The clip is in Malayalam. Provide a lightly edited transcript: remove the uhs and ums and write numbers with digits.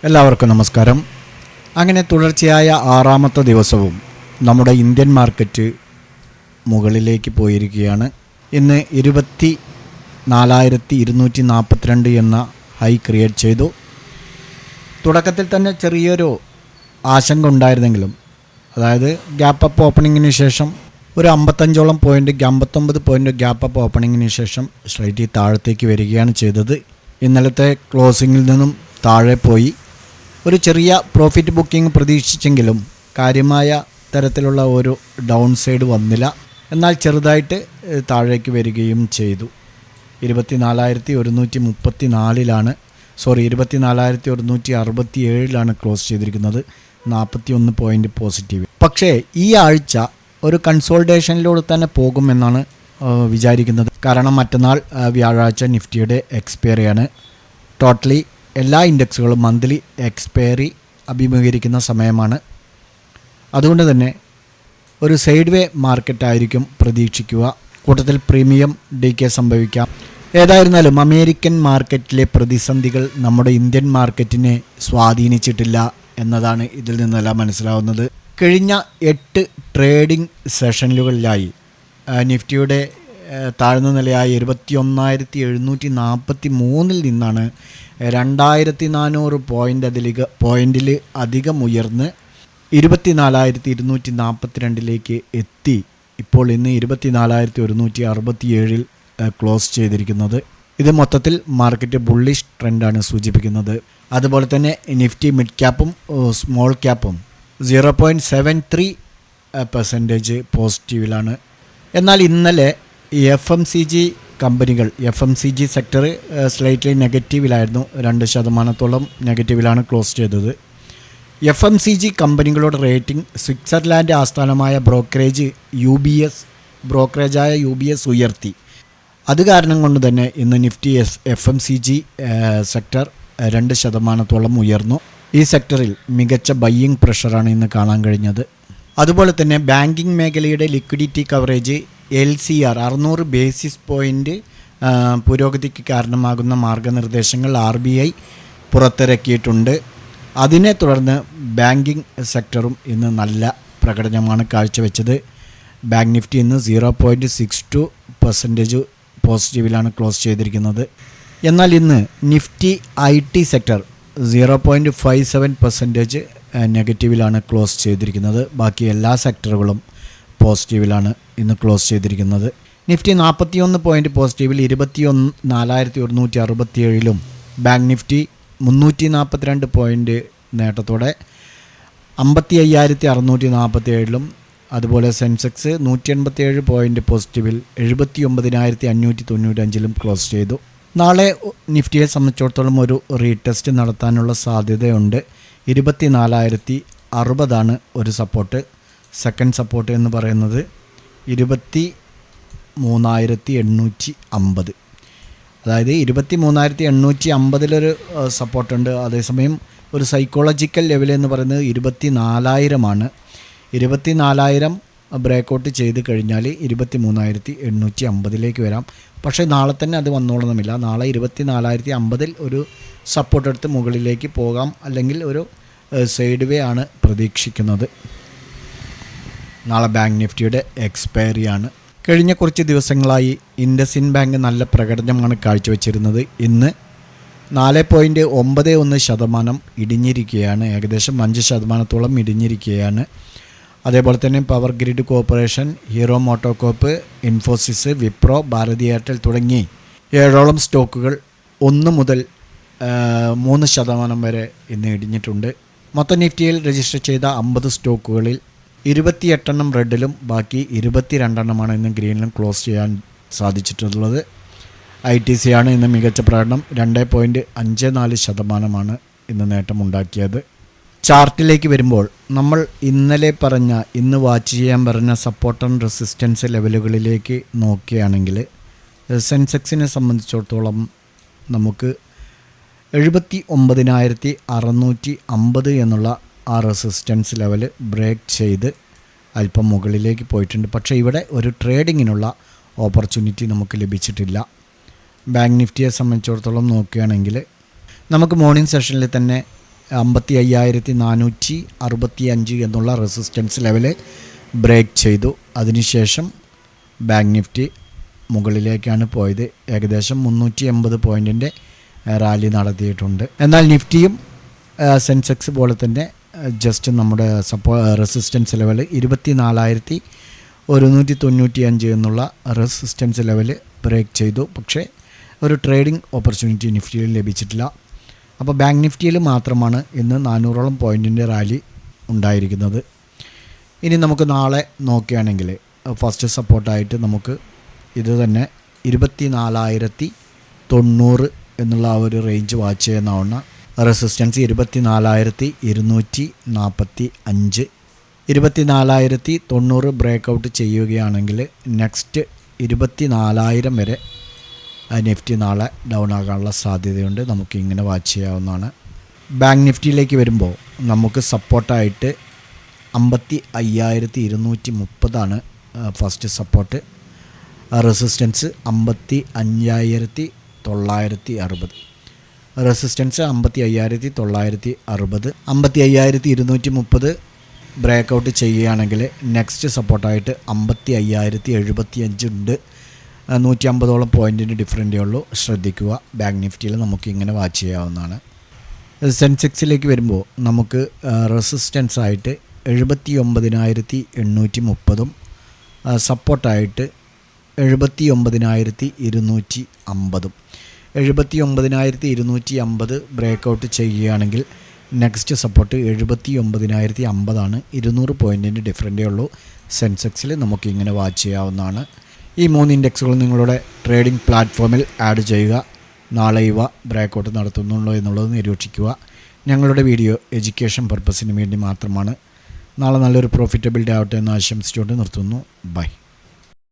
എല്ലാവർക്കും നമസ്കാരം. അങ്ങനെ തുടർച്ചയായ ആറാമത്തെ ദിവസവും നമ്മുടെ ഇന്ത്യൻ മാർക്കറ്റ് മുകളിലേക്ക് പോയിരിക്കുകയാണ്. ഇന്ന് 24,242 എന്ന ഹൈ ക്രിയേറ്റ് ചെയ്തു. തുടക്കത്തിൽ തന്നെ ചെറിയൊരു ആശങ്ക ഉണ്ടായിരുന്നെങ്കിലും, അതായത് ഗ്യാപ്പ് അപ്പ് ഓപ്പണിങ്ങിന് ശേഷം ഒരു 55 പോയിൻ്റ് 59 പോയിൻ്റ് ഗ്യാപ്പ് അപ്പ് ഓപ്പണിങ്ങിന് ശേഷം സ്ട്രൈറ്റ് താഴത്തേക്ക് വരികയാണ് ചെയ്തത്. ഇന്നലത്തെ ക്ലോസിങ്ങിൽ നിന്നും താഴെ പോയി. ഒരു ചെറിയ പ്രോഫിറ്റ് ബുക്കിംഗ് പ്രതീക്ഷിച്ചെങ്കിലും കാര്യമായ തരത്തിലുള്ള ഒരു ഡൗൺ സൈഡ് വന്നില്ല. എന്നാൽ ചെറുതായിട്ട് താഴേക്ക് വരികയും ചെയ്തു. 24,167 ക്ലോസ് ചെയ്തിരിക്കുന്നത്. 41 പോയിൻ്റ് പോസിറ്റീവ്. പക്ഷേ ഈ ആഴ്ച ഒരു കൺസോൾട്ടേഷനിലൂടെ തന്നെ പോകുമെന്നാണ് വിചാരിക്കുന്നത്. കാരണം മറ്റന്നാൾ വ്യാഴാഴ്ച നിഫ്റ്റിയുടെ എക്സ്പയറിയാണ്. ടോട്ടലി എല്ലാ ഇൻഡെക്സുകളും മന്ത്ലി എക്സ്പയറി അഭിമുഖീകരിക്കുന്ന സമയമാണ്. അതുകൊണ്ട് തന്നെ ഒരു സൈഡ് വേ മാർക്കറ്റായിരിക്കും പ്രതീക്ഷിക്കുക. കൂട്ടത്തിൽ പ്രീമിയം ഡീകെ സംഭവിക്കാം. ഏതായിരുന്നാലും അമേരിക്കൻ മാർക്കറ്റിലെ പ്രതിസന്ധികൾ നമ്മുടെ ഇന്ത്യൻ മാർക്കറ്റിനെ സ്വാധീനിച്ചിട്ടില്ല എന്നതാണ് ഇതിൽ നിന്നെല്ലാം മനസ്സിലാവുന്നത്. കഴിഞ്ഞ 8 ട്രേഡിംഗ് സെഷനുകളിലായി നിഫ്റ്റിയുടെ താഴ്ന്ന നിലയായ 21,743 നിന്നാണ് 2,400 പോയിൻ്റിൽ അധികം ഉയർന്ന് 24,242 എത്തി. ഇപ്പോൾ ഇന്ന് 24,167 ക്ലോസ് ചെയ്തിരിക്കുന്നത്. ഇത് മൊത്തത്തിൽ മാർക്കറ്റ് ബുള്ളിഷ് ട്രെൻഡാണ് സൂചിപ്പിക്കുന്നത്. അതുപോലെ തന്നെ നിഫ്റ്റി മിഡ് ക്യാപ്പും സ്മോൾ ക്യാപ്പും 0.73% പോസിറ്റീവിലാണ്. എന്നാൽ ഇന്നലെ FMCG കമ്പനികൾ, FMCG സെക്ടർ സ്ലൈറ്റ്ലി നെഗറ്റീവിലായിരുന്നു. 2% നെഗറ്റീവിലാണ് ക്ലോസ് ചെയ്തത്. FMCG കമ്പനികളുടെ റേറ്റിംഗ് സ്വിറ്റ്സർലാൻഡ് ആസ്ഥാനമായ ബ്രോക്കറേജായ UBS ഉയർത്തി. അത് കാരണം കൊണ്ട് തന്നെ ഇന്ന് നിഫ്റ്റി FMCG സെക്ടർ 2% ഉയർന്നു. ഈ സെക്ടറിൽ മികച്ച ബയ്യിങ് പ്രഷറാണ് ഇന്ന് കാണാൻ കഴിഞ്ഞത്. അതുപോലെ തന്നെ ബാങ്കിങ് മേഖലയുടെ liquidity coverage LCR 600 basis point പുരോഗതിക്ക് കാരണമാകുന്ന മാർഗനിർദ്ദേശങ്ങൾ RBI പുറത്തിറക്കിയിട്ടുണ്ട്. അതിനെ തുടർന്ന് ബാങ്കിങ് സെക്ടറും ഇന്ന് നല്ല പ്രകടനമാണ് കാഴ്ചവെച്ചത്. ബാങ്ക് നിഫ്റ്റി ഇന്ന് 0.62% പോസിറ്റീവിലാണ് ക്ലോസ് ചെയ്തിരിക്കുന്നത്. എന്നാൽ ഇന്ന് നിഫ്റ്റി IT സെക്ടർ 0.57% നെഗറ്റീവിലാണ് ക്ലോസ് ചെയ്തിരിക്കുന്നത്. ബാക്കി എല്ലാ സെക്ടറുകളും പോസിറ്റീവിലാണ് ഇന്ന് ക്ലോസ് ചെയ്തിരിക്കുന്നത്. നിഫ്റ്റി 41 പോയിൻ്റ് പോസിറ്റീവിൽ 24,167 ബാങ്ക് നിഫ്റ്റി 342 പോയിൻ്റ് നേട്ടത്തോടെ 55,647 അതുപോലെ സെൻസെക്സ് 187 പോയിൻ്റ് പോസിറ്റീവിൽ 79,595 ക്ലോസ് ചെയ്തു. നാളെ നിഫ്റ്റിയെ സംബന്ധിച്ചിടത്തോളം ഒരു റീടെസ്റ്റ് നടത്താനുള്ള സാധ്യതയുണ്ട്. 24,060 ഒരു സപ്പോർട്ട്. സെക്കൻഡ് സപ്പോർട്ട് എന്ന് പറയുന്നത് 23,850. അതായത് 23,850 സപ്പോർട്ടുണ്ട്. അതേസമയം ഒരു സൈക്കോളജിക്കൽ ലെവൽ എന്ന് പറയുന്നത് 24,000 24,000 ബ്രേക്കൗട്ട് ചെയ്ത് കഴിഞ്ഞാൽ 23,850 വരാം. പക്ഷേ നാളെ തന്നെ അത് വന്നോളണമെന്നില്ല. നാളെ 24,050 ഒരു സപ്പോർട്ട് എടുത്ത് മുകളിലേക്ക് പോകാം. അല്ലെങ്കിൽ ഒരു സൈഡ് വേ ആണ് പ്രതീക്ഷിക്കുന്നത്. നാളെ ബാങ്ക് നിഫ്റ്റിയുടെ എക്സ്പയറിയാണ്. കഴിഞ്ഞ കുറച്ച് ദിവസങ്ങളായി ഇൻഡസ്ഇൻഡ് ബാങ്ക് നല്ല പ്രകടനമാണ് കാഴ്ചവെച്ചിരുന്നത്. ഇന്ന് 4.91% ഇടിഞ്ഞിരിക്കുകയാണ്. ഏകദേശം 5% ഇടിഞ്ഞിരിക്കുകയാണ്. അതേപോലെ തന്നെ power grid corporation, Hero MotoCorp, Infosys, Wipro, Bharti Airtel തുടങ്ങി 7 സ്റ്റോക്കുകൾ 1 മുതൽ 3% വരെ ഇന്ന് ഇടിഞ്ഞിട്ടുണ്ട്. മൊത്തം നിഫ്റ്റിയിൽ രജിസ്റ്റർ ചെയ്ത 50 സ്റ്റോക്കുകളിൽ 28 റെഡിലും ബാക്കി 22 ഇന്ന് ഗ്രീനിലും ക്ലോസ് ചെയ്യാൻ സാധിച്ചിട്ടുള്ളത്. ITC ആണ് ഇന്ന് മികച്ച പ്രകടനം. 2.54% ഇന്ന് നേട്ടമുണ്ടാക്കിയത്. ചാർട്ടിലേക്ക് വരുമ്പോൾ നമ്മൾ ഇന്ന് വാച്ച് ചെയ്യാൻ പറഞ്ഞ സപ്പോർട്ട് ആൻഡ് റെസിസ്റ്റൻസ് ലെവലുകളിലേക്ക് നോക്കുകയാണെങ്കിൽ സെൻസെക്സിനെ സംബന്ധിച്ചിടത്തോളം നമുക്ക് 79,650 എന്നുള്ള ആ റെസിസ്റ്റൻസ് ലെവൽ ബ്രേക്ക് ചെയ്ത് അല്പം മുകളിലേക്ക് പോയിട്ടുണ്ട്. പക്ഷേ ഇവിടെ ഒരു ട്രേഡിങ്ങിനുള്ള ഓപ്പർച്യൂണിറ്റി നമുക്ക് ലഭിച്ചിട്ടില്ല. ബാങ്ക് നിഫ്റ്റിയെ സംബന്ധിച്ചിടത്തോളം നോക്കുകയാണെങ്കിൽ നമുക്ക് മോർണിംഗ് സെഷനിൽ തന്നെ 55,465 എന്നുള്ള റെസിസ്റ്റൻസ് ലെവല് ബ്രേക്ക് ചെയ്തു. അതിനുശേഷം ബാങ്ക് നിഫ്റ്റി മുകളിലേക്കാണ് പോയത്. ഏകദേശം 380 പോയിൻറ്റിൻ്റെ റാലി നടത്തിയിട്ടുണ്ട്. എന്നാൽ നിഫ്റ്റിയും സെൻസെക്സ് പോലെ തന്നെ ജസ്റ്റ് നമ്മുടെ റെസിസ്റ്റൻസ് ലെവൽ 24,195 എന്നുള്ള റെസിസ്റ്റൻസ് ലെവൽ ബ്രേക്ക് ചെയ്തു. പക്ഷേ ഒരു ട്രേഡിംഗ് ഓപ്പർച്യൂണിറ്റി നിഫ്റ്റിയിൽ ലഭിച്ചിട്ടില്ല. അപ്പോൾ ബാങ്ക് നിഫ്റ്റിയിൽ മാത്രമാണ് ഇന്ന് 400ഓളം പോയിൻറ്റിൻ്റെ റാലി ഉണ്ടായിരിക്കുന്നത്. ഇനി നമുക്ക് നാളെ നോക്കുകയാണെങ്കിൽ ഫസ്റ്റ് സപ്പോർട്ടായിട്ട് നമുക്ക് ഇത് തന്നെ 24,090 എന്നുള്ള ആ ഒരു റേഞ്ച് വാച്ച് ചെയ്യുന്നതാണ്. റെസിസ്റ്റൻസ് 24,245. 24,090 ബ്രേക്ക് ഔട്ട് ചെയ്യുകയാണെങ്കിൽ നെക്സ്റ്റ് 24,000 വരെ നിഫ്റ്റി നാളെ ഡൗൺ ആകാനുള്ള സാധ്യതയുണ്ട്. നമുക്ക് ഇങ്ങനെ വാച്ച് ചെയ്യാവുന്നതാണ്. ബാങ്ക് നിഫ്റ്റിയിലേക്ക് വരുമ്പോൾ നമുക്ക് സപ്പോർട്ടായിട്ട് 55,230 first support. Resistance 55,960. Resistance 55,960. 55,230 break out ചെയ്യുകയാണെങ്കിൽ നെക്സ്റ്റ് സപ്പോർട്ടായിട്ട് 55,075 ഉണ്ട്. 150ഓളം പോയിൻറ്റിന് ഡിഫറൻറ്റേ ഉള്ളൂ. ശ്രദ്ധിക്കുക. ബാങ്ക് നിഫ്റ്റിയിൽ നമുക്ക് ഇങ്ങനെ വാച്ച് ചെയ്യാവുന്നതാണ്. സെൻസെക്സിലേക്ക് വരുമ്പോൾ നമുക്ക് റെസിസ്റ്റൻസ് ആയിട്ട് 79,830 സപ്പോർട്ടായിട്ട് 79,250. 79,250 ബ്രേക്ക് ഔട്ട് ചെയ്യുകയാണെങ്കിൽ നെക്സ്റ്റ് സപ്പോർട്ട് 79,050 200 പോയിൻറ്റിന് ഡിഫറൻറ്റേ ഉള്ളൂ. സെൻസെക്സിൽ നമുക്ക് ഇങ്ങനെ വാച്ച് ചെയ്യാവുന്നതാണ്. ഈ 3 ഇൻഡെക്സുകൾ നിങ്ങളുടെ ട്രേഡിംഗ് പ്ലാറ്റ്ഫോമിൽ ആഡ് ചെയ്യുക. നാളെ ഇവ ബ്രേക്ക് ഔട്ട് നടത്തുന്നുണ്ടോ എന്നുള്ളത് നിരീക്ഷിക്കുക. ഞങ്ങളുടെ വീഡിയോ എഡ്യൂക്കേഷൻ പർപ്പസിന് വേണ്ടി മാത്രമാണ്. നാളെ നല്ലൊരു പ്രോഫിറ്റബിൾ ഡേ ആവട്ടെ എന്ന് ആശംസിച്ചുകൊണ്ട് നിർത്തുന്നു. ബൈ.